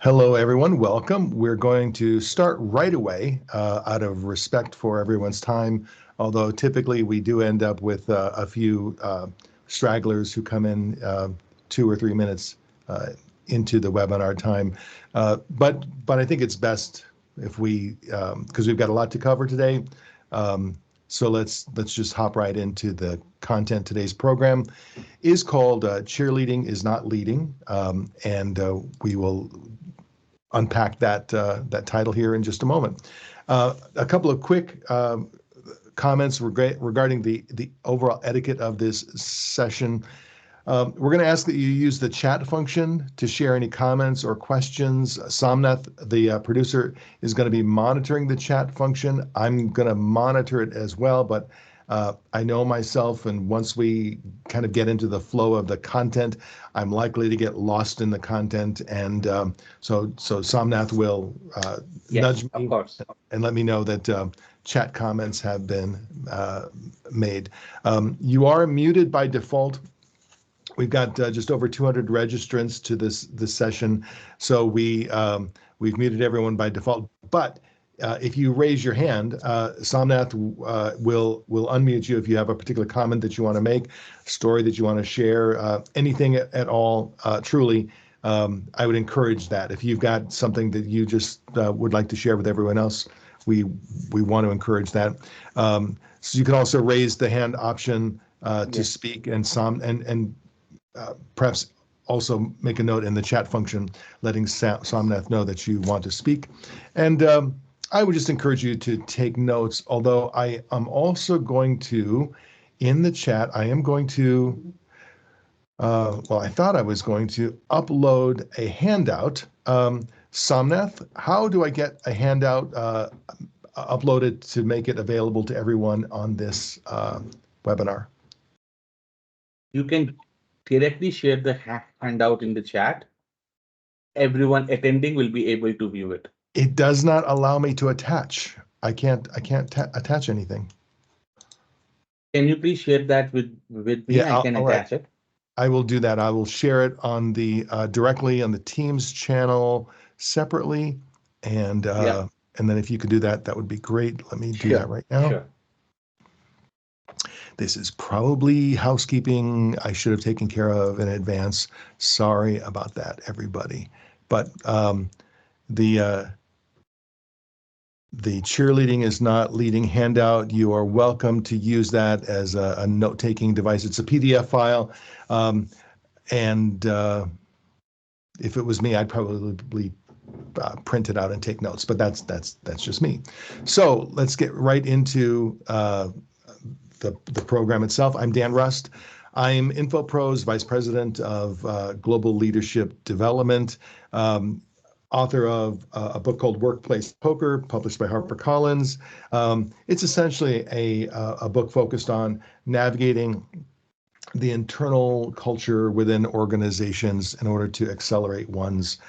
Hello, everyone. Welcome. We're going to start right away out of respect for everyone's time, although typically we do end up with a few stragglers who come in 2 or 3 minutes into the webinar time. But I think it's best if we, because we've got a lot to cover today. So let's just hop right into the content. Today's program is called Cheerleading is Not Leading, and we will unpack that title here in just a moment. A couple of quick comments regarding the overall etiquette of this session. We're going to ask that you use the chat function to share any comments or questions. Somnath, the producer, is going to be monitoring the chat function. I'm going to monitor it as well, but I know myself, and once we kind of get into the flow of the content, I'm likely to get lost in the content, and so Somnath will nudge me, of course, and let me know that chat comments have been made. You are muted by default. We've got just over 200 registrants to this session, so we've muted everyone by default. But if you raise your hand, Somnath will unmute you if you have a particular comment that you want to make, story that you want to share, anything at all. Truly, I would encourage that. If you've got something that you just would like to share with everyone else, we want to encourage that. So you can also raise the hand option to speak, and perhaps also make a note in the chat function, letting Somnath know that you want to speak. And I would just encourage you to take notes, although I am also going to, in the chat, I am going to, well, I thought I was going to upload a handout. Somnath, how do I get a handout uploaded to make it available to everyone on this webinar? You can directly share the handout in the chat. Everyone attending will be able to view it. It does not allow me to attach. I can't attach anything. Can you please share that with me? Yeah, I can attach it. I will do that. I will share it on the directly on the Teams channel separately, and then if you could do that, that would be great. Let me do that right now. Sure. This is probably housekeeping I should have taken care of in advance. Sorry about that, everybody. But the cheerleading is not leading handout. You are welcome to use that as a note-taking device. It's a PDF file, and if it was me, I'd probably print it out and take notes. But that's just me. So let's get right into the program itself. I'm Dan Rust. I'm Infopro's Vice President of Global Leadership Development. Author of a book called Workplace Poker, published by HarperCollins. It's essentially a book focused on navigating the internal culture within organizations in order to accelerate one's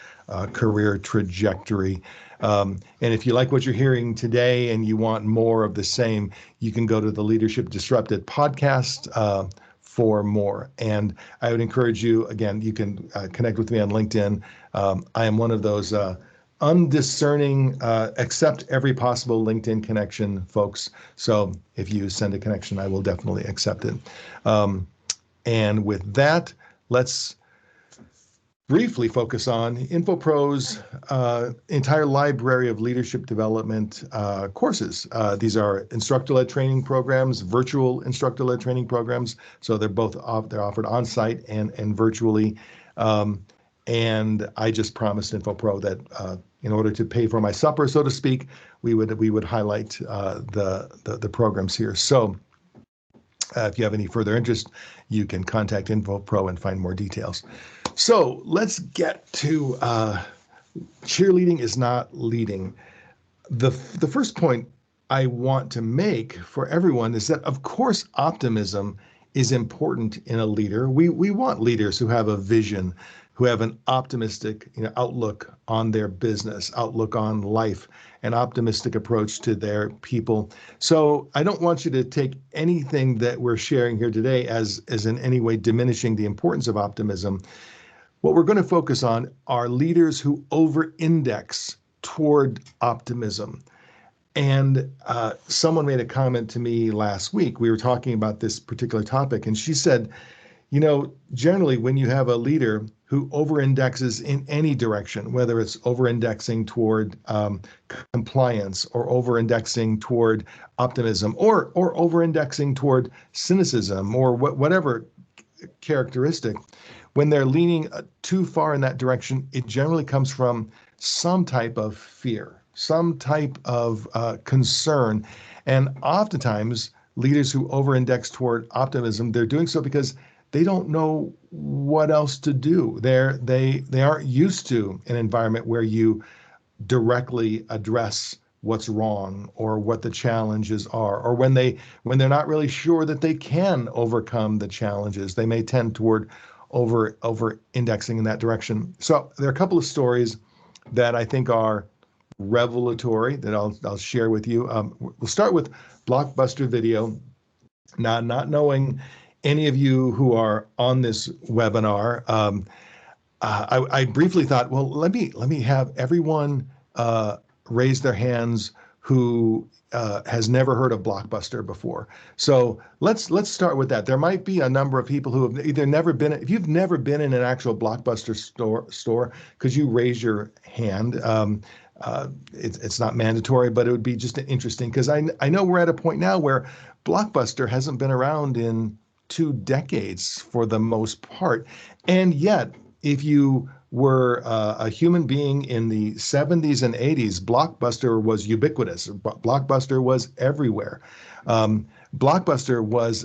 career trajectory. And if you like what you're hearing today and you want more of the same, you can go to the Leadership Disrupted podcast for more. And I would encourage you, again, you can connect with me on LinkedIn. I am one of those undiscerning, accept every possible LinkedIn connection folks. So if you send a connection, I will definitely accept it. And with that, let's briefly focus on Infopro's entire library of leadership development courses. These are instructor-led training programs, virtual instructor-led training programs. So they're offered on-site and virtually. And I just promised Infopro that in order to pay for my supper, so to speak, we would highlight the programs here. So if you have any further interest, you can contact Infopro and find more details. So let's get to cheerleading is not leading. The first point I want to make for everyone is that, of course, optimism is important in a leader. We want leaders who have a vision, who have an optimistic outlook on their business, outlook on life, an optimistic approach to their people. So I don't want you to take anything that we're sharing here today as in any way diminishing the importance of optimism. What we're going to focus on are leaders who over-index toward optimism. And someone made a comment to me last week. We were talking about this particular topic, and she said, generally when you have a leader who over-indexes in any direction, whether it's over-indexing toward compliance or over-indexing toward optimism or over-indexing toward cynicism or whatever characteristic, when they're leaning too far in that direction, it generally comes from some type of fear, some type of concern. And oftentimes, leaders who over-index toward optimism, they're doing so because they don't know what else to do. They aren't used to an environment where you directly address what's wrong or what the challenges are, or when they're not really sure that they can overcome the challenges, they may tend toward over indexing in that direction. So there are a couple of stories that I think are revelatory that I'll share with you. We'll start with Blockbuster Video. Now, not knowing any of you who are on this webinar, I briefly thought, well, let me have everyone raise their hands who has never heard of Blockbuster before. So let's start with that. There might be a number of people who have either never been, if you've never been in an actual Blockbuster store, could you raise your hand? It's not mandatory, but it would be just interesting because I know we're at a point now where Blockbuster hasn't been around in 2 decades for the most part, and yet if you were a human being in the 70s and 80s, Blockbuster was ubiquitous. Blockbuster was everywhere. Blockbuster was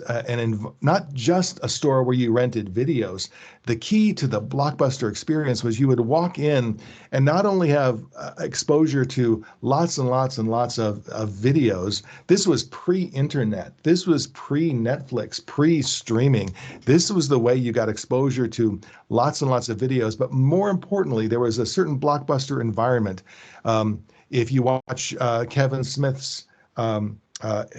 not just a store where you rented videos. The key to the Blockbuster experience was you would walk in and not only have exposure to lots and lots and lots of videos. This was pre-internet. This was pre-Netflix, pre-streaming. This was the way you got exposure to lots and lots of videos. But more importantly, there was a certain Blockbuster environment. If you watch Kevin Smith's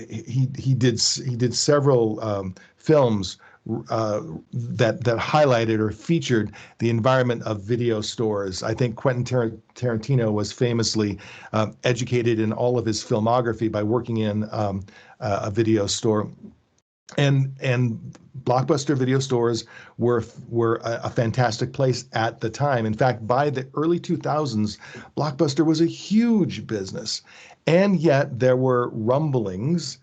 he did several films that highlighted or featured the environment of video stores. I think Quentin Tarantino was famously educated in all of his filmography by working in a video store. And Blockbuster video stores were a fantastic place at the time. In fact, by the early 2000s, Blockbuster was a huge business. And yet there were rumblings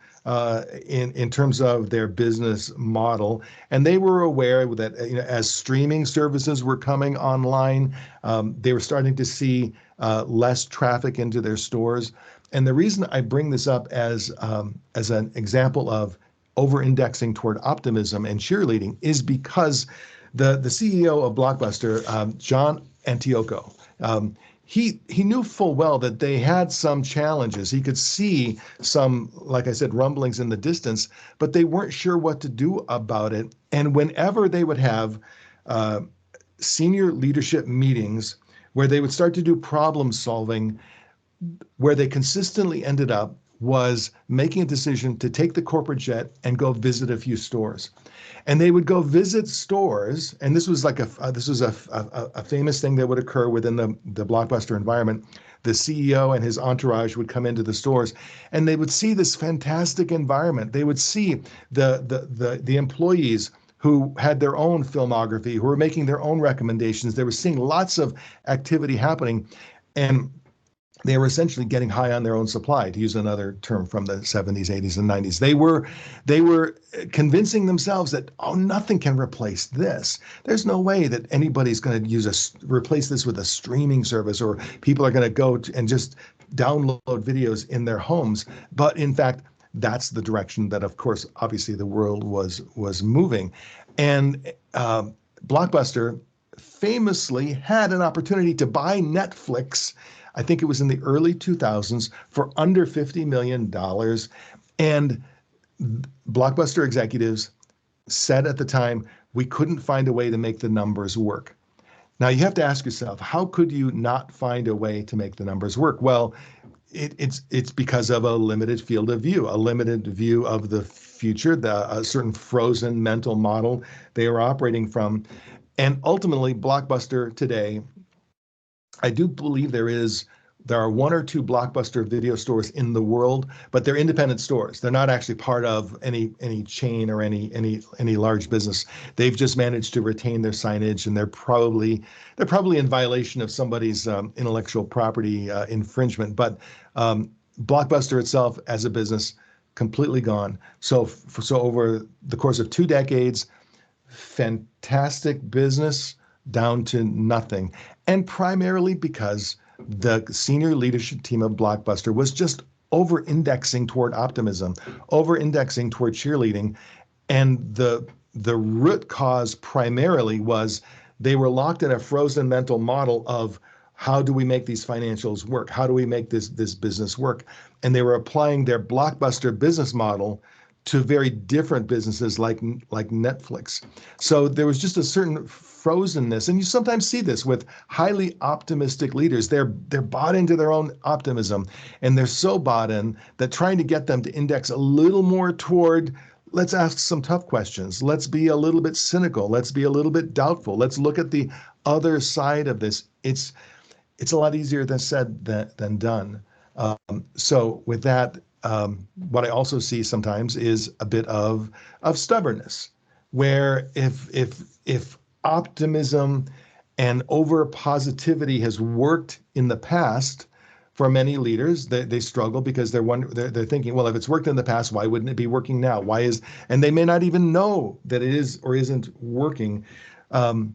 in terms of their business model. And they were aware that as streaming services were coming online, they were starting to see less traffic into their stores. And the reason I bring this up as an example of over-indexing toward optimism and cheerleading is because the CEO of Blockbuster, John Antioco, he knew full well that they had some challenges. He could see some, like I said, rumblings in the distance, but they weren't sure what to do about it. And whenever they would have senior leadership meetings where they would start to do problem solving, where they consistently ended up was making a decision to take the corporate jet and go visit a few stores. And they would go visit stores, and this was like a famous thing that would occur within the Blockbuster environment. The CEO and his entourage would come into the stores, and they would see this fantastic environment. They would see the employees who had their own filmography, who were making their own recommendations. They were seeing lots of activity happening, and they were essentially getting high on their own supply, to use another term from the 70s, 80s, and 90s. They were convincing themselves that, oh, nothing can replace this. There's no way that anybody's going to replace this with a streaming service, or people are going to go and just download videos in their homes. But in fact, that's the direction that, of course, obviously the world was moving. And Blockbuster famously had an opportunity to buy Netflix. I think it was in the early 2000s for under $50 million. And Blockbuster executives said at the time, we couldn't find a way to make the numbers work. Now you have to ask yourself, how could you not find a way to make the numbers work? Well, it's because of a limited field of view, a limited view of the future, a certain frozen mental model they were operating from. And ultimately, Blockbuster today, I do believe there are one or two Blockbuster video stores in the world, but they're independent stores. They're not actually part of any chain or any large business. They've just managed to retain their signage, and they're probably in violation of somebody's intellectual property infringement. But Blockbuster itself, as a business, completely gone. So over the course of 2 decades, fantastic business down to nothing. And primarily because the senior leadership team of Blockbuster was just over indexing toward optimism, over indexing toward cheerleading. And the root cause primarily was they were locked in a frozen mental model of how do we make these financials work? How do we make this business work? And they were applying their Blockbuster business model to very different businesses like Netflix. So there was just a certain frozenness, and you sometimes see this with highly optimistic leaders. They're bought into their own optimism, and they're so bought in that trying to get them to index a little more toward, let's ask some tough questions, let's be a little bit cynical, let's be a little bit doubtful, let's look at the other side of this. It's a lot easier than said than done. So with that, what I also see sometimes is a bit of stubbornness, where if optimism and over positivity has worked in the past for many leaders, they struggle because they're thinking, well, if it's worked in the past, why wouldn't it be working now? And they may not even know that it is or isn't working. And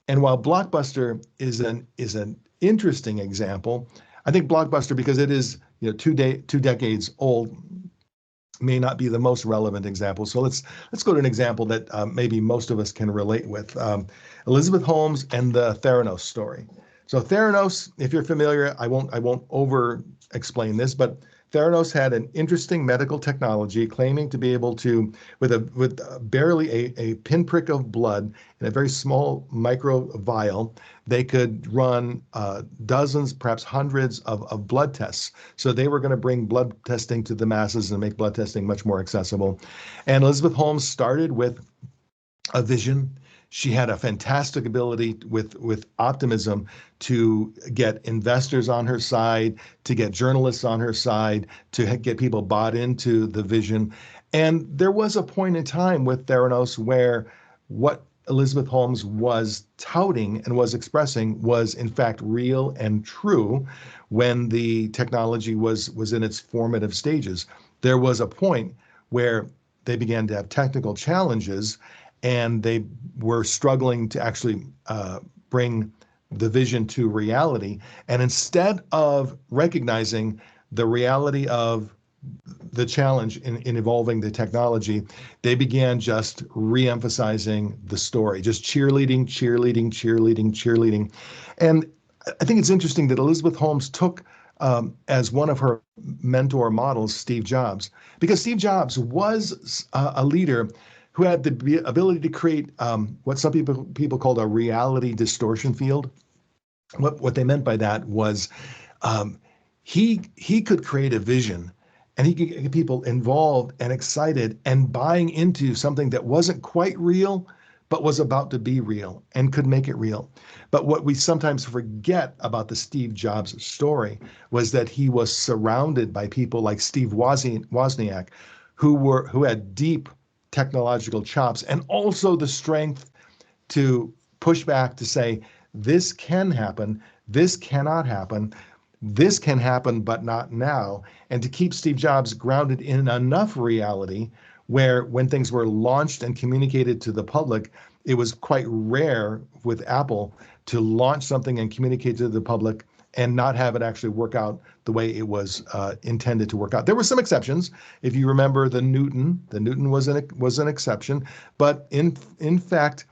while Blockbuster is an interesting example, I think Blockbuster, because it is 2 decades old, may not be the most relevant example. So let's go to an example that maybe most of us can relate with. Elizabeth Holmes and the Theranos story. So Theranos, if you're familiar, I won't over explain this, but Theranos had an interesting medical technology claiming to be able to, with barely a pinprick of blood in a very small micro vial, they could run dozens, perhaps hundreds of blood tests. So they were going to bring blood testing to the masses and make blood testing much more accessible. And Elizabeth Holmes started with a vision. She had a fantastic ability with optimism to get investors on her side, to get journalists on her side, to get people bought into the vision. And there was a point in time with Theranos where what Elizabeth Holmes was touting and was expressing was in fact real and true when the technology was in its formative stages. There was a point where they began to have technical challenges, and they were struggling to actually bring the vision to reality. And instead of recognizing the reality of the challenge in evolving the technology, they began just re-emphasizing the story, just cheerleading, cheerleading, cheerleading, cheerleading. And I think it's interesting that Elizabeth Holmes took as one of her mentor models, Steve Jobs, because Steve Jobs was a leader who had the ability to create what some people called a reality distortion field. What they meant by that was he could create a vision, and he could get people involved and excited and buying into something that wasn't quite real, but was about to be real and could make it real. But what we sometimes forget about the Steve Jobs story was that he was surrounded by people like Steve Wozniak, who had deep technological chops and also the strength to push back to say, this can happen, this cannot happen, this can happen, but not now. And to keep Steve Jobs grounded in enough reality where when things were launched and communicated to the public, it was quite rare with Apple to launch something and communicate to the public and not have it actually work out the way it was intended to work out. There were some exceptions. If you remember the Newton was an exception, but in fact,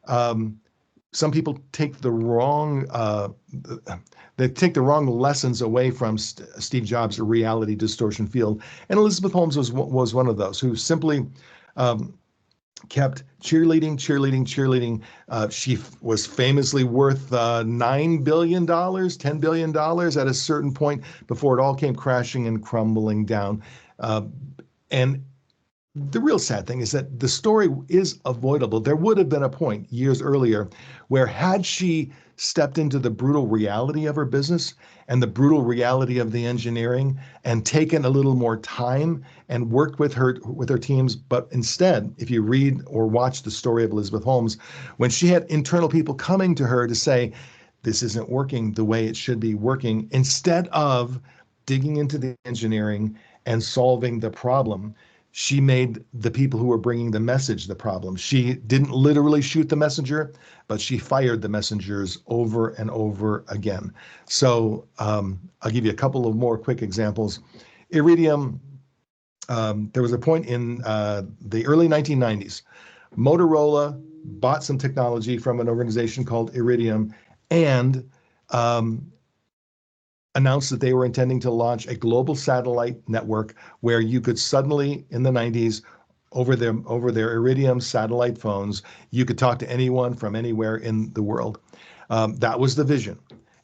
some people take the wrong lessons away from Steve Jobs' reality distortion field, and Elizabeth Holmes was one of those who simply kept cheerleading, cheerleading, cheerleading. She was famously worth $9 billion, $10 billion at a certain point before it all came crashing and crumbling down. And the real sad thing is that the story is avoidable. There would have been a point years earlier where, had she stepped into the brutal reality of her business and the brutal reality of the engineering and taken a little more time and worked with her teams. But instead, if you read or watch the story of Elizabeth Holmes, when she had internal people coming to her to say, this isn't working the way it should be working, instead of digging into the engineering and solving the problem, she made the people who were bringing the message the problem. She didn't literally shoot the messenger, but she fired the messengers over and over again. So I'll give you a couple of more quick examples. Iridium, there was a point in the early 1990s. Motorola bought some technology from an organization called Iridium and announced that they were intending to launch a global satellite network where you could suddenly, in the 90s, over their Iridium satellite phones, you could talk to anyone from anywhere in the world. That was the vision.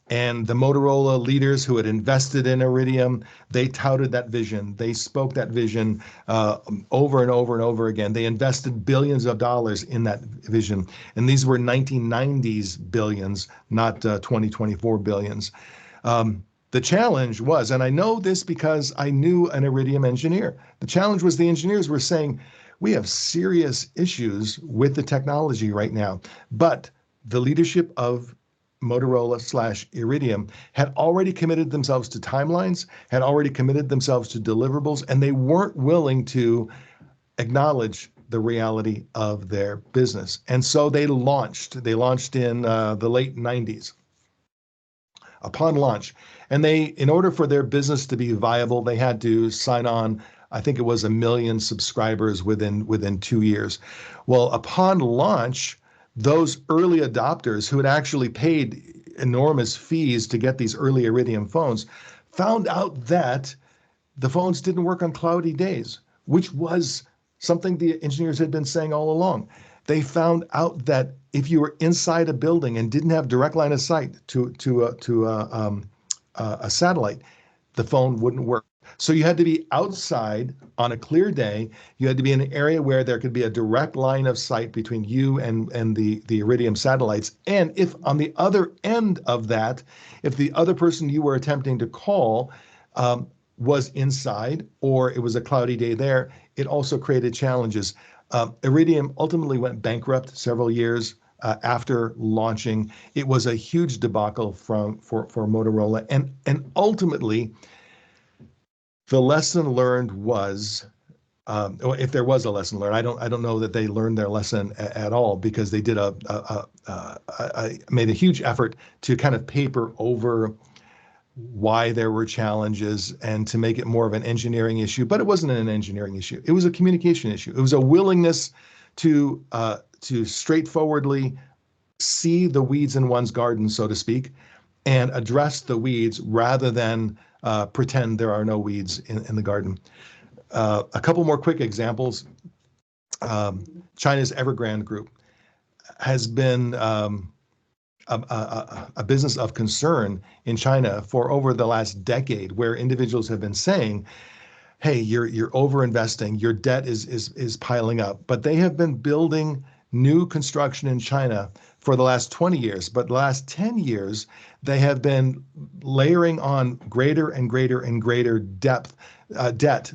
And the Motorola leaders who had invested in Iridium, they touted that vision. They spoke that vision over and over and over again. They invested billions of dollars in that vision. And these were 1990s billions, not 2024 billions. The challenge was, and I know this because I knew an Iridium engineer, the challenge was the engineers were saying, we have serious issues with the technology right now. But the leadership of Motorola/Iridium had already committed themselves to timelines, had already committed themselves to deliverables, and they weren't willing to acknowledge the reality of their business. And so they launched. They launched in the late 90s. Upon launch, and in order for their business to be viable, they had to sign on, I think it was 1 million subscribers within 2 years. Well, upon launch, those early adopters who had actually paid enormous fees to get these early Iridium phones found out that the phones didn't work on cloudy days, which was something the engineers had been saying all along. They found out that if you were inside a building and didn't have direct line of sight to a satellite, the phone wouldn't work. So you had to be outside on a clear day. You had to be in an area where there could be a direct line of sight between you and the Iridium satellites. And if on the other end of that, if the other person you were attempting to call was inside or it was a cloudy day there, it also created challenges. Iridium ultimately went bankrupt several years after launching. It was a huge debacle for Motorola, and ultimately, the lesson learned was, if there was a lesson learned, I don't know that they learned their lesson at all, because they did made a huge effort to kind of paper over why there were challenges and to make it more of an engineering issue. But it wasn't an engineering issue. It was a communication issue. It was a willingness to straightforwardly see the weeds in one's garden, so to speak, and address the weeds rather than pretend there are no weeds in the garden. A couple more quick examples. China's Evergrande Group has been a business of concern in China for over the last decade, where individuals have been saying, hey, you're over investing, your debt is piling up. But they have been building new construction in China for the last 20 years. But the last 10 years, they have been layering on greater and greater and greater debt,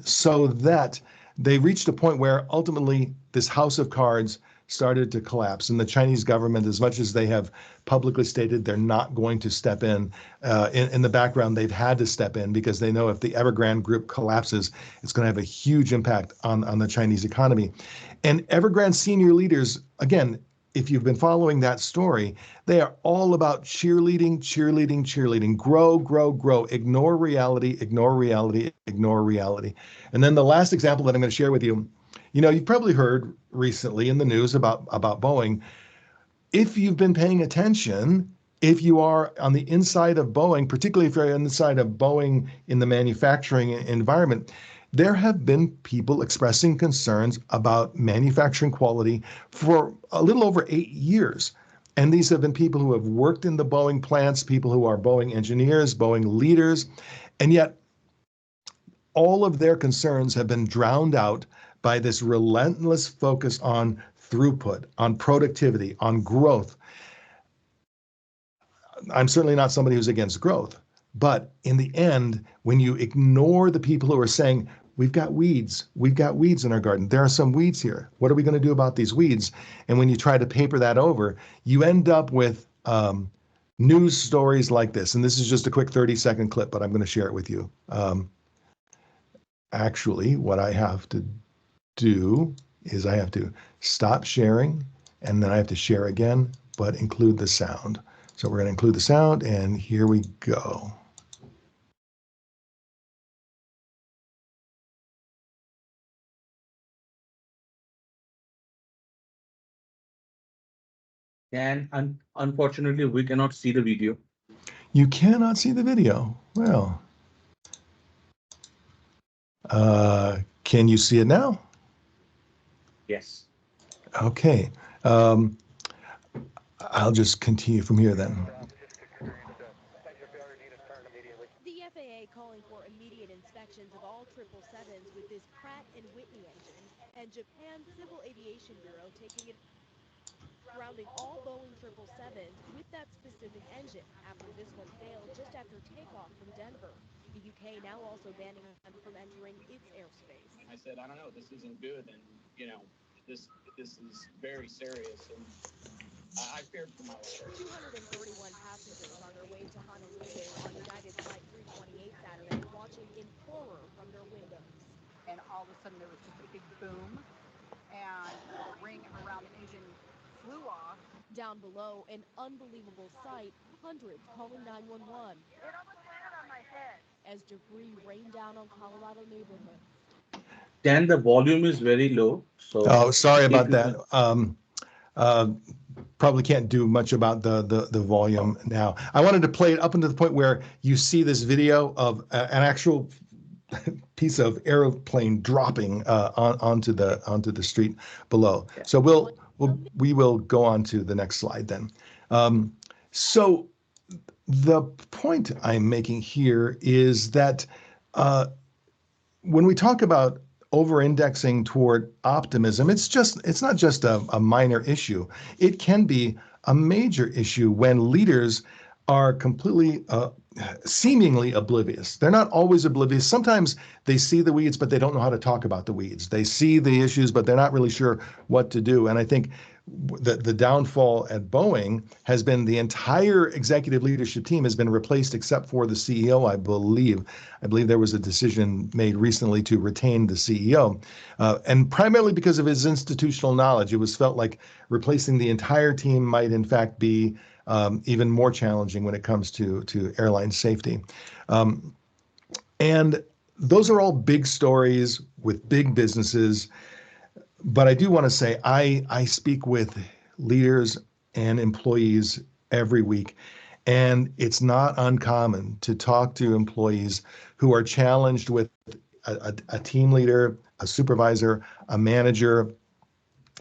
so that they reached a point where ultimately this house of cards started to collapse. And the Chinese government, as much as they have publicly stated they're not going to step in the background, they've had to step in, because they know if the Evergrande Group collapses, it's going to have a huge impact on the Chinese economy. And Evergrande senior leaders, again, if you've been following that story, they are all about cheerleading, cheerleading, cheerleading, grow, grow, grow, ignore reality, ignore reality, ignore reality. And then the last example that I'm going to share with you, you've probably heard recently in the news about Boeing. If you've been paying attention, if you are on the inside of Boeing, particularly if you're on the side of Boeing in the manufacturing environment, there have been people expressing concerns about manufacturing quality for a little over 8 years. And these have been people who have worked in the Boeing plants, people who are Boeing engineers, Boeing leaders, and yet all of their concerns have been drowned out by this relentless focus on throughput, on productivity, on growth. I'm certainly not somebody who's against growth, but in the end, when you ignore the people who are saying, we've got weeds in our garden, there are some weeds here, what are we going to do about these weeds? And when you try to paper that over, you end up with news stories like this. And this is just a quick 30-second clip, but I'm going to share it with you. Actually, what I have to do is I have to stop sharing, and then I have to share again, but include the sound. So we're going to include the sound, and here we go. And unfortunately, we cannot see the video. You cannot see the video. Well, can you see it now? Yes. Okay. I'll just continue from here then. The FAA calling for immediate inspections of all 777s with this Pratt & Whitney engine, and Japan's Civil Aviation Bureau taking it grounding all Boeing 777s with that specific engine after this one failed just after takeoff from Denver. The UK now also banning them from entering its airspace. I said, I don't know, this isn't good, and this is very serious, and I feared for my life. 231 passengers on their way to Honolulu on United's Flight 328 Saturday, watching in horror from their windows. And all of a sudden there was just a big boom, and the ring around the engine flew off. Down below, an unbelievable sight, hundreds calling 911. It almost landed on my head. As debris rained down on Colorado neighborhoods. Dan, the volume is very low. So oh, sorry if about you that. Probably can't do much about the volume now. I wanted to play it up until the point where you see this video of an actual piece of airplane dropping onto the street below. So we will go on to the next slide then. So the point I'm making here is that when we talk about over-indexing toward optimism, it's not just a minor issue. It can be a major issue when leaders are completely seemingly oblivious. They're not always oblivious. Sometimes they see the weeds, but they don't know how to talk about the weeds. They see the issues, but they're not really sure what to do. And I think the downfall at Boeing has been the entire executive leadership team has been replaced except for the CEO, I believe. I believe there was a decision made recently to retain the CEO, and primarily because of his institutional knowledge. It was felt like replacing the entire team might in fact be even more challenging when it comes to airline safety. And those are all big stories with big businesses. But I do want to say I speak with leaders and employees every week, and it's not uncommon to talk to employees who are challenged with a team leader, a supervisor, a manager,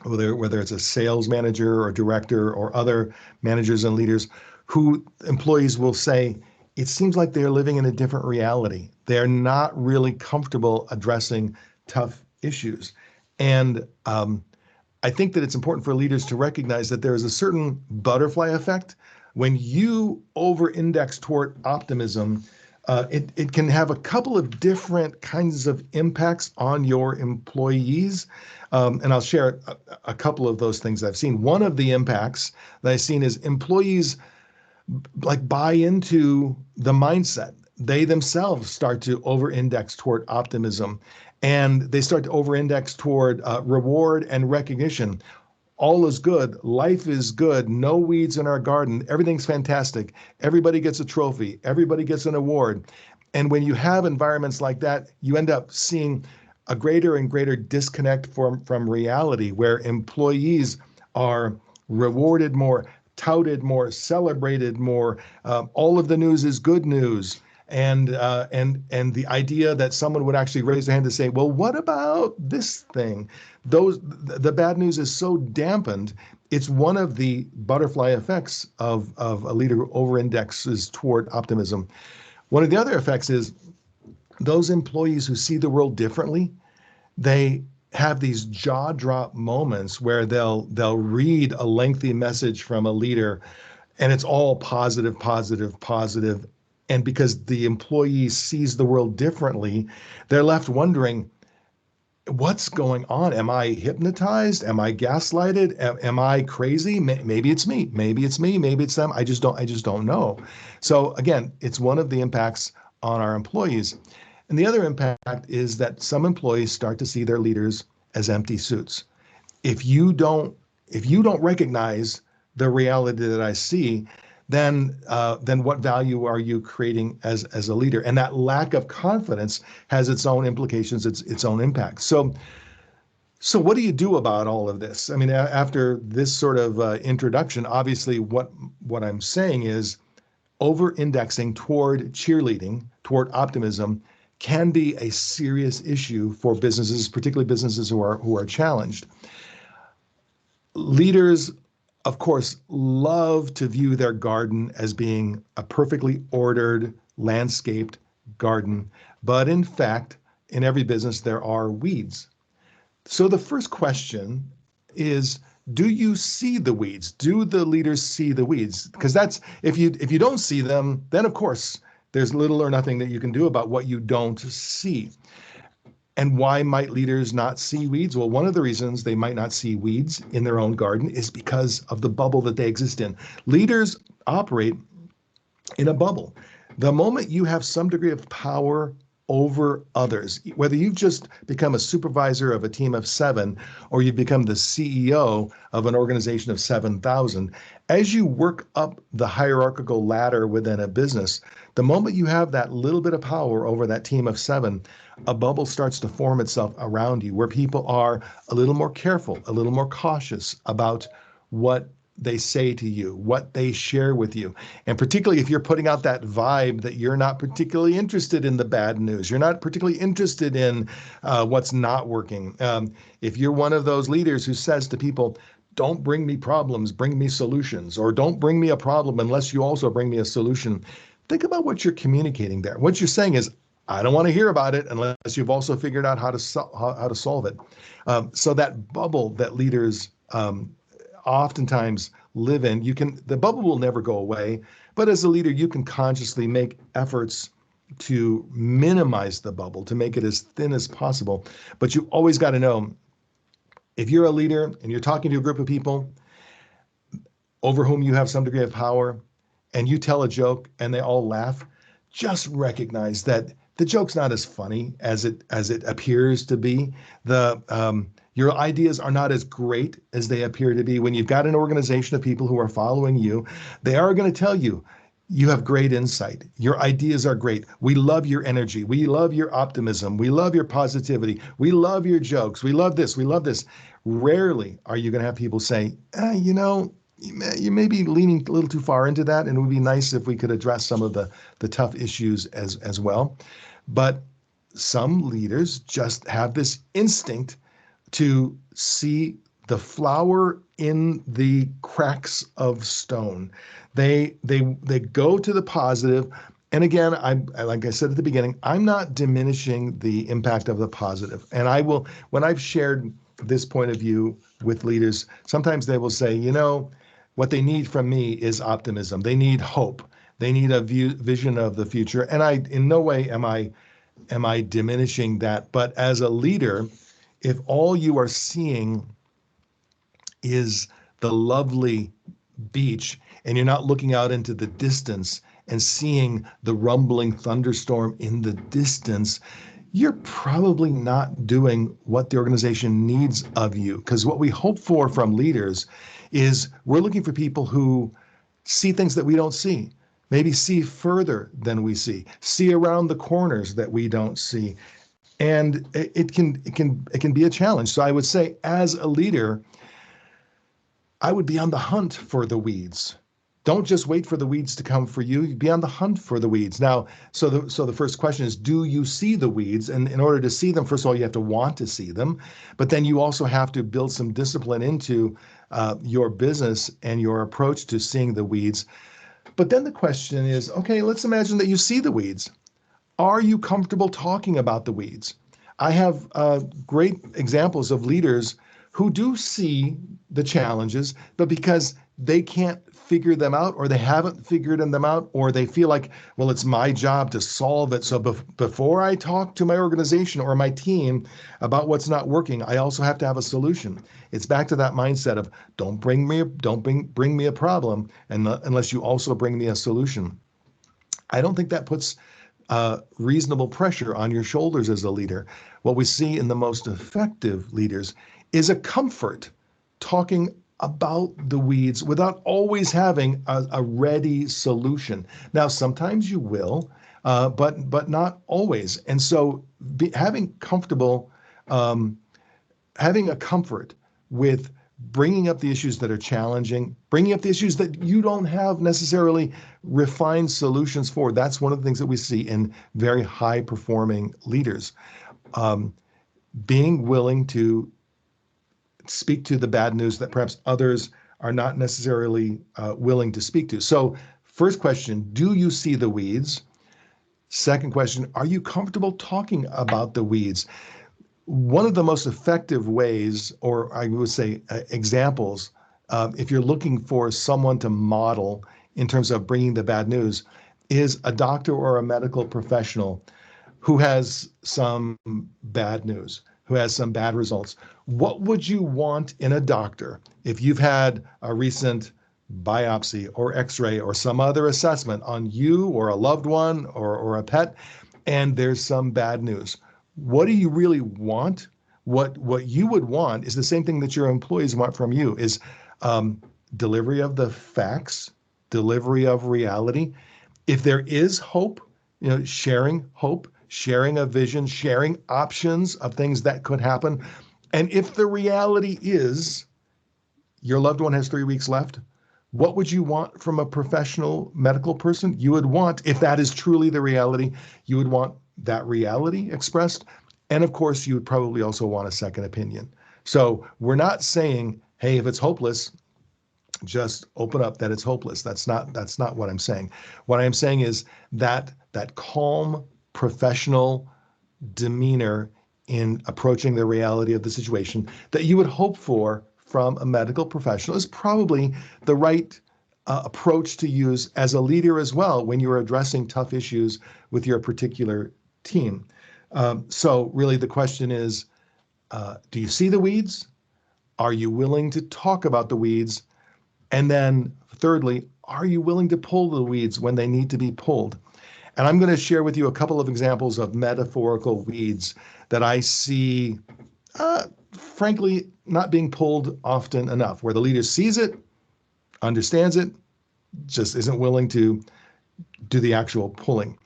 whether it's a sales manager or director or other managers and leaders, who employees will say, it seems like they're living in a different reality. They're not really comfortable addressing tough issues. And I think that it's important for leaders to recognize that there is a certain butterfly effect. When you over-index toward optimism, it can have a couple of different kinds of impacts on your employees. And I'll share a couple of those things I've seen. One of the impacts that I've seen is employees like buy into the mindset. They themselves start to over-index toward optimism, and they start to over-index toward reward and recognition. All is good. Life is good. No weeds in our garden. Everything's fantastic. Everybody gets a trophy. Everybody gets an award. And when you have environments like that, you end up seeing a greater and greater disconnect from reality, where employees are rewarded more, touted more, celebrated more. All of the news is good news. And the idea that someone would actually raise their hand to say, well, what about this thing? The bad news is so dampened. It's one of the butterfly effects of a leader who over-indexes toward optimism. One of the other effects is those employees who see the world differently, they have these jaw drop moments where they'll read a lengthy message from a leader, and it's all positive, positive, positive. And because the employee sees the world differently, they're left wondering, what's going on? Am I hypnotized? Am I gaslighted? Am I crazy? Maybe it's me. Maybe it's me. Maybe it's them. I just don't know. So again, it's one of the impacts on our employees. And the other impact is that some employees start to see their leaders as empty suits. If you don't recognize the reality that I see, then what value are you creating as a leader? And that lack of confidence has its own implications, its own impact. So what do you do about all of this? I mean, after this sort of introduction, obviously what I'm saying is over-indexing toward cheerleading, toward optimism, can be a serious issue for businesses, particularly businesses who are challenged. Leaders, of course, love to view their garden as being a perfectly ordered, landscaped garden. But in fact, in every business, there are weeds. So the first question is, do you see the weeds? Do the leaders see the weeds? Because that's, if you don't see them, then of course, there's little or nothing that you can do about what you don't see. And why might leaders not see weeds? Well, one of the reasons they might not see weeds in their own garden is because of the bubble that they exist in. Leaders operate in a bubble. The moment you have some degree of power over others, whether you've just become a supervisor of a team of 7 or you've become the CEO of an organization of 7,000, as you work up the hierarchical ladder within a business, the moment you have that little bit of power over that team of 7, a bubble starts to form itself around you where people are a little more careful, a little more cautious about what they say to you, what they share with you. And particularly if you're putting out that vibe that you're not particularly interested in the bad news, you're not particularly interested in what's not working. If you're one of those leaders who says to people, don't bring me problems, bring me solutions, or don't bring me a problem unless you also bring me a solution, think about what you're communicating there. What you're saying is, I don't want to hear about it unless you've also figured out how to solve it. So that bubble that leaders oftentimes live in, the bubble will never go away, but as a leader, you can consciously make efforts to minimize the bubble, to make it as thin as possible. But you always got to know, if you're a leader and you're talking to a group of people over whom you have some degree of power, and you tell a joke and they all laugh, just recognize that the joke's not as funny as it appears to be. Your ideas are not as great as they appear to be. When you've got an organization of people who are following you, they are going to tell you, you have great insight. Your ideas are great. We love your energy. We love your optimism. We love your positivity. We love your jokes. We love this. We love this. Rarely are you going to have people say, you may be leaning a little too far into that, and it would be nice if we could address some of the tough issues as well. But some leaders just have this instinct to see the flower in the cracks of stone. They go to the positive. And again, like I said at the beginning, I'm not diminishing the impact of the positive. And I will, when I've shared this point of view with leaders, sometimes they will say, what they need from me is optimism. They need hope. They need a vision of the future. And in no way am I diminishing that. But as a leader, if all you are seeing is the lovely beach and you're not looking out into the distance and seeing the rumbling thunderstorm in the distance, you're probably not doing what the organization needs of you. Because what we hope for from leaders is we're looking for people who see things that we don't see, maybe see further than we see around the corners that we don't see. And it can be a challenge. So I would say, as a leader, I would be on the hunt for the weeds. Don't just wait for the weeds to come for you. Be on the hunt for the weeds. Now, so the first question is, do you see the weeds? And in order to see them, first of all, you have to want to see them. But then you also have to build some discipline into your business and your approach to seeing the weeds. But then the question is, okay, let's imagine that you see the weeds. Are you comfortable talking about the weeds? I have great examples of leaders who do see the challenges, but because they can't figure them out, or they haven't figured them out, or they feel like, well, it's my job to solve it. So before I talk to my organization or my team about what's not working, I also have to have a solution. It's back to that mindset of don't bring me a problem unless you also bring me a solution. I don't think that puts reasonable pressure on your shoulders as a leader. What we see in the most effective leaders is a comfort talking about the weeds without always having a ready solution. Now, sometimes you will, but not always. And so, having comfortable, having a comfort with bringing up the issues that are challenging, bringing up the issues that you don't have necessarily refined solutions for. That's one of the things that we see in very high performing leaders. Being willing to speak to the bad news that perhaps others are not necessarily willing to speak to. So, first question, do you see the weeds? Second question, are you comfortable talking about the weeds? One of the most effective ways, or I would say examples, if you're looking for someone to model in terms of bringing the bad news, is a doctor or a medical professional who has some bad news, who has some bad results. What would you want in a doctor if you've had a recent biopsy or x-ray or some other assessment on you or a loved one or a pet, and there's some bad news? What do you really want? What you would want is the same thing that your employees want from you, is delivery of the facts, delivery of reality. If there is hope, sharing hope, sharing a vision, sharing options of things that could happen. And if the reality is your loved one has 3 weeks left, what would you want from a professional medical person? You would want, if that is truly the reality, you would want that reality expressed. And of course, you would probably also want a second opinion. So we're not saying, hey, if it's hopeless, just open up that it's hopeless. That's not what I'm saying. What I'm saying is that calm, professional demeanor in approaching the reality of the situation that you would hope for from a medical professional is probably the right approach to use as a leader as well when you're addressing tough issues with your particular team. So really the question is, do you see the weeds? Are you willing to talk about the weeds? And then thirdly, are you willing to pull the weeds when they need to be pulled? And I'm going to share with you a couple of examples of metaphorical weeds that I see, frankly, not being pulled often enough, where the leader sees it, understands it, just isn't willing to do the actual pulling.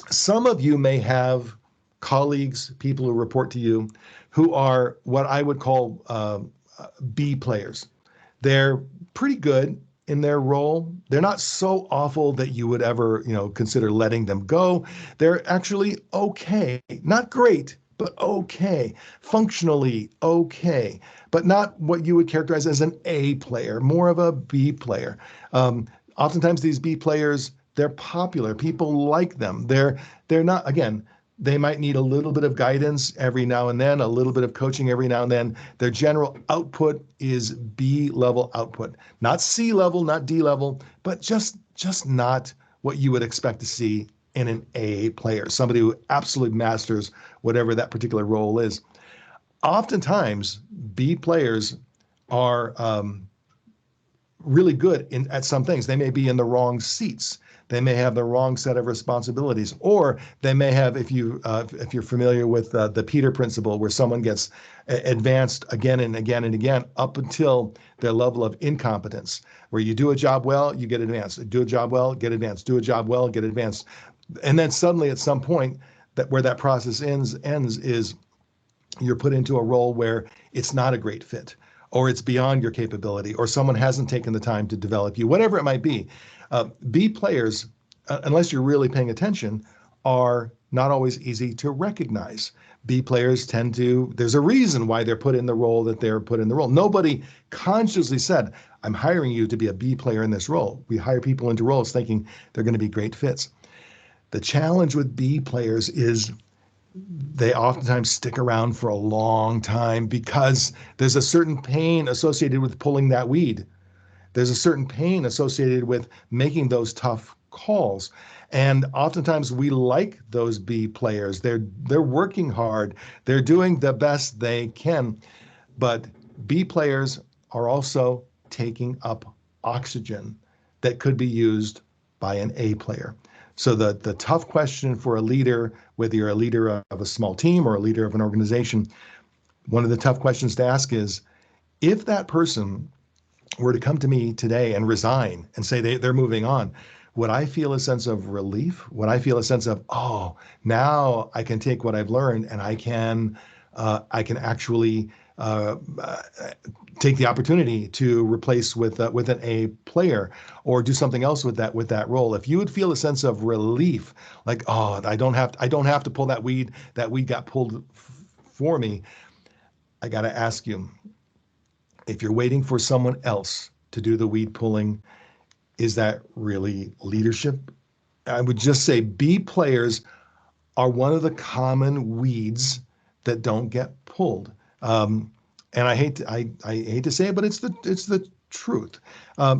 Some of you may have colleagues, people who report to you, who are what I would call B players. They're pretty good in their role. They're not so awful that you would ever, consider letting them go. They're actually okay. Not great, but okay. Functionally okay, but not what you would characterize as an A player, more of a B player. Oftentimes these B players, they're popular. People like them. They're not, again, they might need a little bit of guidance every now and then, a little bit of coaching every now and then. Their general output is B level output, not C level, not D level, but just not what you would expect to see in an A player, somebody who absolutely masters whatever that particular role is. Oftentimes, B players are really good at some things. They may be in the wrong seats. They may have the wrong set of responsibilities, or they may have, if you're familiar with the Peter principle, where someone gets advanced again and again and again up until their level of incompetence, where you do a job well, you get advanced, do a job well, get advanced, do a job well, get advanced. And then suddenly at some point where that process ends is you're put into a role where it's not a great fit, or it's beyond your capability, or someone hasn't taken the time to develop you, whatever it might be. B players, unless you're really paying attention, are not always easy to recognize. B players there's a reason why they're put in the role that they're put in the role. Nobody consciously said, I'm hiring you to be a B player in this role. We hire people into roles thinking they're going to be great fits. The challenge with B players is they oftentimes stick around for a long time because there's a certain pain associated with pulling that weed. There's a certain pain associated with making those tough calls. And oftentimes we like those B players. They're working hard. They're doing the best they can. But B players are also taking up oxygen that could be used by an A player. So the tough question for a leader, whether you're a leader of a small team or a leader of an organization, one of the tough questions to ask is, if that person were to come to me today and resign and say they're moving on, would I feel a sense of relief? Would I feel a sense of, oh, now I can take what I've learned and I can actually take the opportunity to replace with an A player or do something else with that role? If you would feel a sense of relief, like, oh, I don't have to pull that weed. That weed got pulled for me. I got to ask you, if you're waiting for someone else to do the weed pulling, is that really leadership? I would just say B players are one of the common weeds that don't get pulled. And I hate to say it, but it's the truth.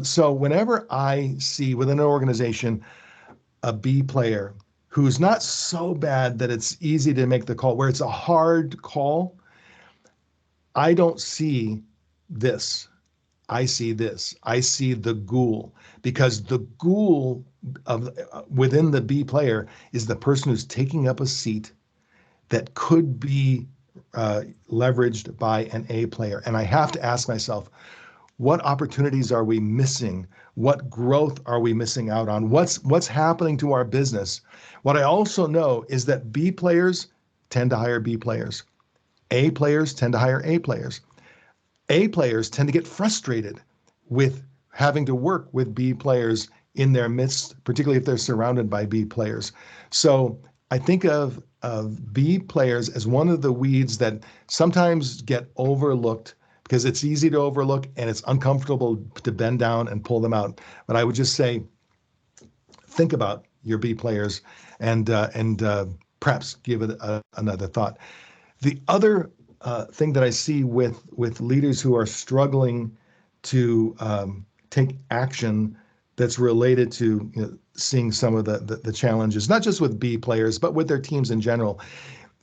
So whenever I see within an organization a B player who's not so bad that it's easy to make the call, where it's a hard call, I don't see this. I see this. I see the ghoul, because the ghoul of within the B player is the person who's taking up a seat that could be leveraged by an A player. And I have to ask myself, what opportunities are we missing? What growth are we missing out on? What's happening to our business? What I also know is that B players tend to hire B players. A players tend to hire A players. A players tend to get frustrated with having to work with B players in their midst, particularly if they're surrounded by B players. So I think of B players as one of the weeds that sometimes get overlooked because it's easy to overlook and it's uncomfortable to bend down and pull them out. But I would just say, think about your B players and perhaps give it another thought. The other thing that I see with leaders who are struggling to take action that's related to seeing some of the challenges, not just with B players, but with their teams in general,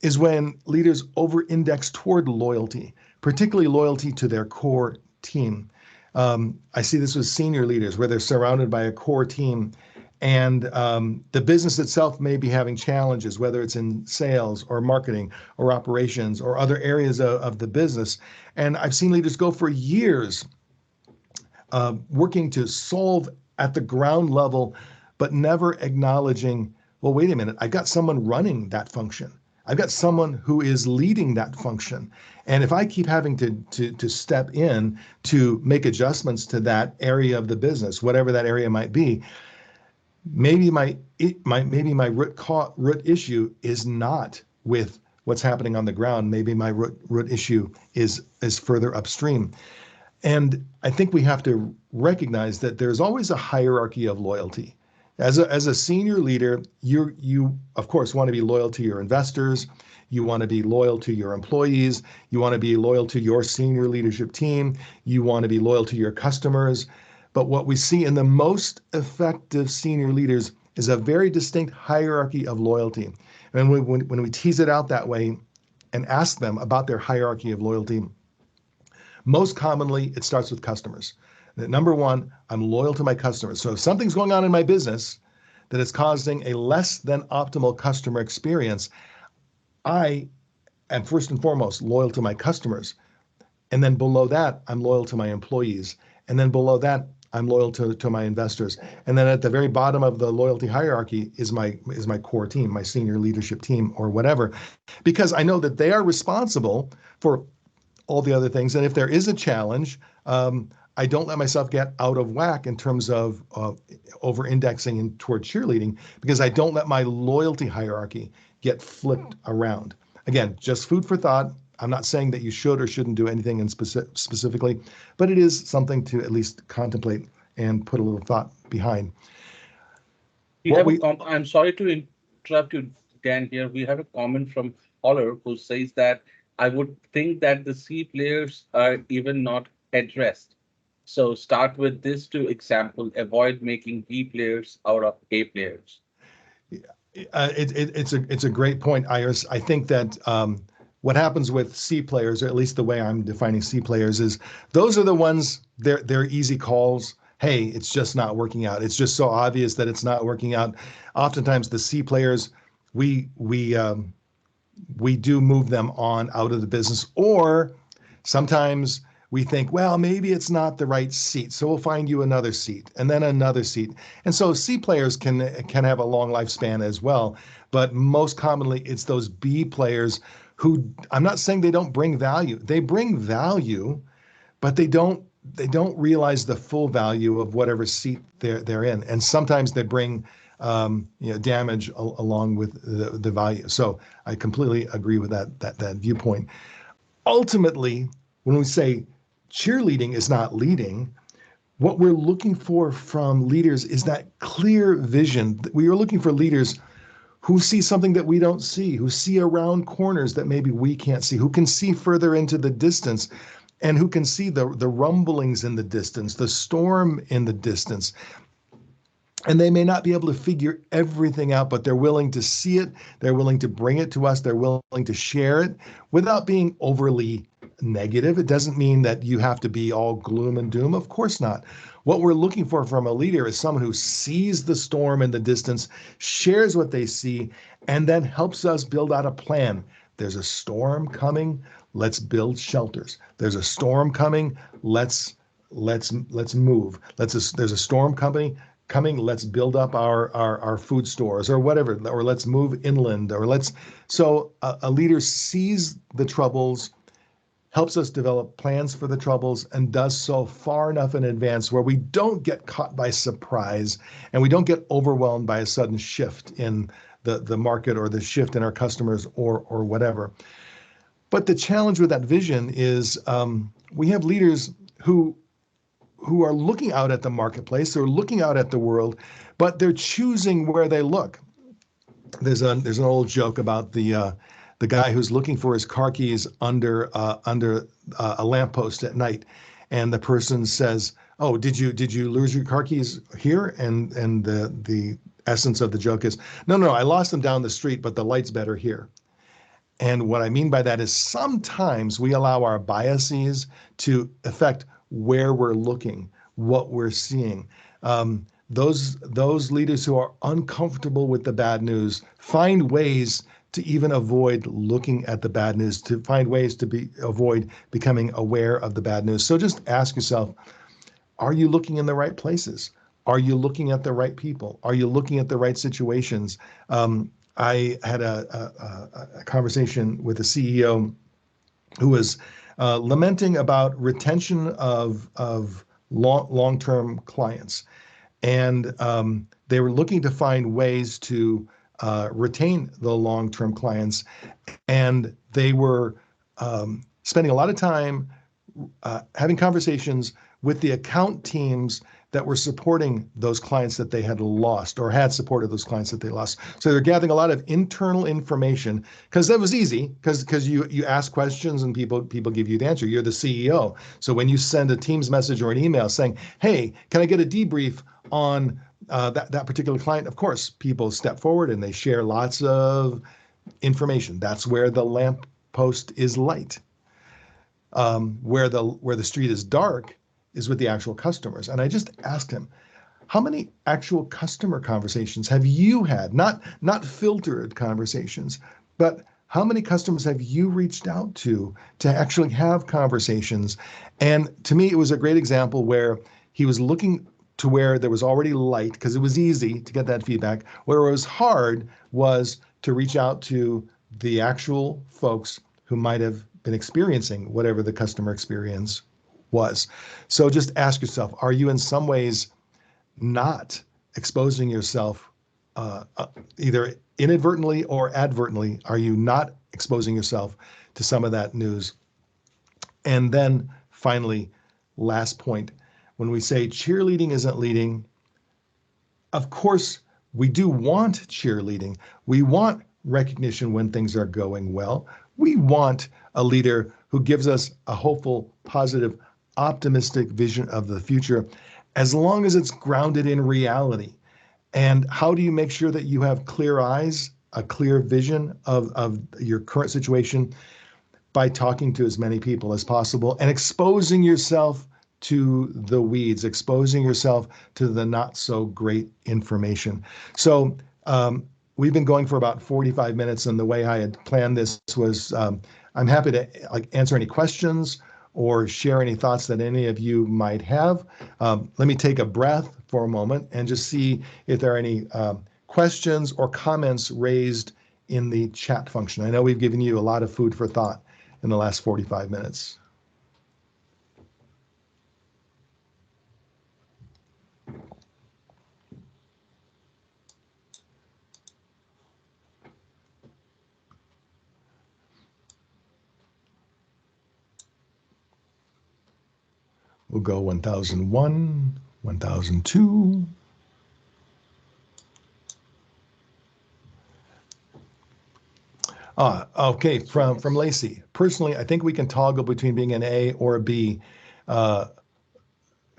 is when leaders over-index toward loyalty, particularly loyalty to their core team. I see this with senior leaders where they're surrounded by a core team and the business itself may be having challenges, whether it's in sales or marketing or operations or other areas of the business. And I've seen leaders go for years working to solve at the ground level, but never acknowledging, well, wait a minute, I've got someone running that function. I've got someone who is leading that function. And if I keep having to step in to make adjustments to that area of the business, whatever that area might be, maybe my root issue is not with what's happening on the ground. Maybe my root issue is further upstream. And I think we have to recognize that there's always a hierarchy of loyalty. As a senior leader, you of course want to be loyal to your investors. You want to be loyal to your employees. You want to be loyal to your senior leadership team. You want to be loyal to your customers. But what we see in the most effective senior leaders is a very distinct hierarchy of loyalty. And when we tease it out that way and ask them about their hierarchy of loyalty, most commonly it starts with customers. Number one, I'm loyal to my customers. So if something's going on in my business that is causing a less than optimal customer experience, I am first and foremost loyal to my customers. And then below that, I'm loyal to my employees. And then below that, I'm loyal to my investors. And then at the very bottom of the loyalty hierarchy is my core team, my senior leadership team or whatever, because I know that they are responsible for all the other things. And if there is a challenge, I don't let myself get out of whack in terms of over-indexing toward cheerleading, because I don't let my loyalty hierarchy get flipped around. Again, just food for thought. I'm not saying that you should or shouldn't do anything in specifically, but it is something to at least contemplate and put a little thought behind. I'm sorry to interrupt you. Dan here. We have a comment from Holler who says that I would think that the C players are even not addressed. So start with this to example, avoid making B players out of A players. It's a great point, Iris. I think that what happens with C players, or at least the way I'm defining C players, is those are the ones they're easy calls. Hey, it's just not working out. It's just so obvious that it's not working out. Oftentimes, the C players, we we um, we do move them on out of the business, or sometimes we think, well, maybe it's not the right seat, so we'll find you another seat and then another seat. And so C players can have a long lifespan as well, but most commonly it's those B players who, I'm not saying they don't bring value. They bring value, but they don't realize the full value of whatever seat they're in, and sometimes they bring damage along with the value. So I completely agree with that viewpoint. Ultimately, when we say cheerleading is not leading, what we're looking for from leaders is that clear vision. We are looking for leaders who see something that we don't see, who see around corners that maybe we can't see, who can see further into the distance, and who can see the rumblings in the distance, the storm in the distance. And they may not be able to figure everything out, but they're willing to see it. They're willing to bring it to us. They're willing to share it without being overly negative. It doesn't mean that you have to be all gloom and doom. Of course not. What we're looking for from a leader is someone who sees the storm in the distance, shares what they see, and then helps us build out a plan. There's a storm coming. Let's build shelters. There's a storm coming. Let's move. There's a storm coming, let's build up our food stores or whatever, or let's move inland, or a leader sees the troubles, helps us develop plans for the troubles, and does so far enough in advance where we don't get caught by surprise and we don't get overwhelmed by a sudden shift in the market or the shift in our customers or whatever. But the challenge with that vision is we have leaders who are looking out at the marketplace, they're looking out at the world, but they're choosing where they look. There's an old joke about the guy who's looking for his car keys under a lamppost at night, and the person says, "Oh, did you lose your car keys here?" And the essence of the joke is, "No, I lost them down the street, but the light's better here." And what I mean by that is sometimes we allow our biases to affect where we're looking, what we're seeing. Those leaders who are uncomfortable with the bad news find ways to even avoid looking at the bad news, to find ways to avoid becoming aware of the bad news. So just ask yourself, are you looking in the right places? Are you looking at the right people? Are you looking at the right situations? I had a conversation with a CEO who was lamenting about retention of long-term clients, and they were looking to find ways to retain the long-term clients, and they were spending a lot of time having conversations with the account teams that were supporting those clients that they had lost or had supported those clients that they lost. So they're gathering a lot of internal information because that was easy because you ask questions and people give you the answer. You're the CEO. So when you send a Teams message or an email saying, "Hey, can I get a debrief on that particular client?" Of course, people step forward and they share lots of information. That's where the lamp post is light. Where the street is dark is with the actual customers. And I just asked him, how many actual customer conversations have you had? Not filtered conversations, but how many customers have you reached out to actually have conversations? And to me, it was a great example where he was looking to where there was already light because it was easy to get that feedback. Where it was hard was to reach out to the actual folks who might have been experiencing whatever the customer experience was. So just ask yourself, are you in some ways not exposing yourself either inadvertently or advertently? Are you not exposing yourself to some of that news? And then finally, last point, when we say cheerleading isn't leading, of course, we do want cheerleading. We want recognition when things are going well. We want a leader who gives us a hopeful, positive, optimistic vision of the future, as long as it's grounded in reality. And how do you make sure that you have clear eyes, a clear vision of your current situation? By talking to as many people as possible and exposing yourself to the weeds, exposing yourself to the not so great information. So we've been going for about 45 minutes, and the way I had planned this was I'm happy to answer any questions or share any thoughts that any of you might have. Let me take a breath for a moment and just see if there are any questions or comments raised in the chat function. I know we've given you a lot of food for thought in the last 45 minutes. We'll go 1001, 1002. Okay, from Lacey. Personally, I think we can toggle between being an A or a B,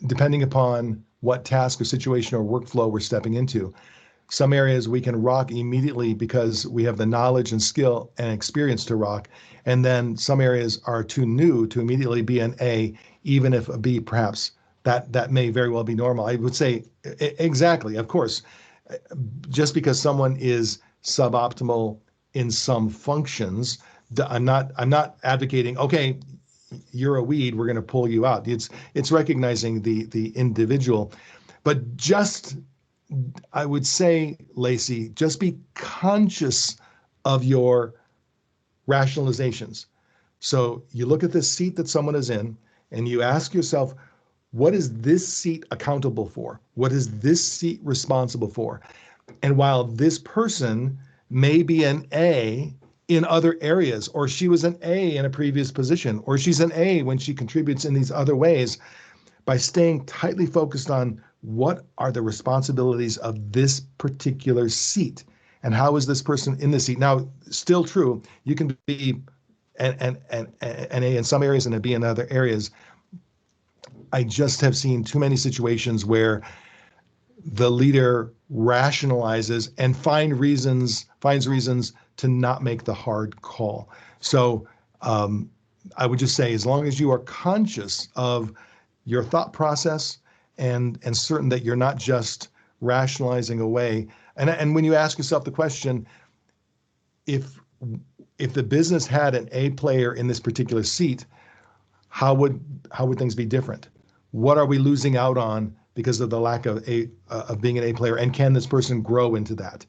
depending upon what task or situation or workflow we're stepping into. Some areas we can rock immediately because we have the knowledge and skill and experience to rock. And then some areas are too new to immediately be an A, even if a B perhaps that may very well be normal. I would say exactly, of course, just because someone is suboptimal in some functions, I'm not advocating, okay, you're a weed, we're going to pull you out. It's recognizing the individual, but just I would say, Lacey, just be conscious of your rationalizations. So you look at this seat that someone is in and you ask yourself, what is this seat accountable for? What is this seat responsible for? And while this person may be an A in other areas, or she was an A in a previous position, or she's an A when she contributes in these other ways, by staying tightly focused on what are the responsibilities of this particular seat and how is this person in the seat. Now, still true, you can be an A in some areas and a B in other areas. I just have seen too many situations where the leader rationalizes and finds reasons to not make the hard call. So I would just say, as long as you are conscious of your thought process and certain that you're not just rationalizing away. And when you ask yourself the question, if the business had an A player in this particular seat, how would things be different? What are we losing out on because of the lack of being an A player? And can this person grow into that?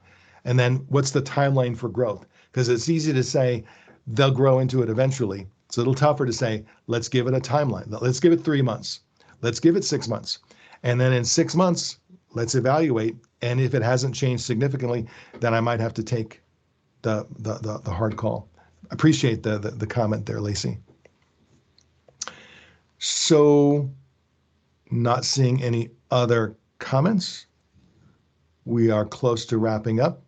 And then what's the timeline for growth? Because it's easy to say they'll grow into it eventually. It's a little tougher to say, let's give it a timeline. Let's give it 3 months. Let's give it 6 months. And then in 6 months, let's evaluate. And if it hasn't changed significantly, then I might have to take the hard call. Appreciate the comment there, Lacey. So, not seeing any other comments. We are close to wrapping up.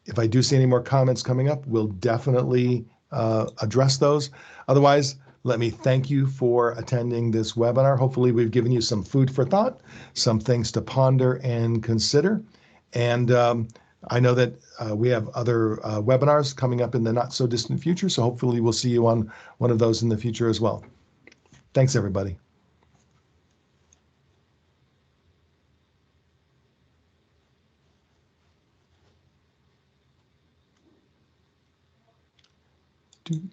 If I do see any more comments coming up, we'll definitely address those. Otherwise, let me thank you for attending this webinar. Hopefully, we've given you some food for thought, some things to ponder and consider. And I know that we have other webinars coming up in the not so distant future. So hopefully we'll see you on one of those in the future as well. Thanks, everybody. Dude.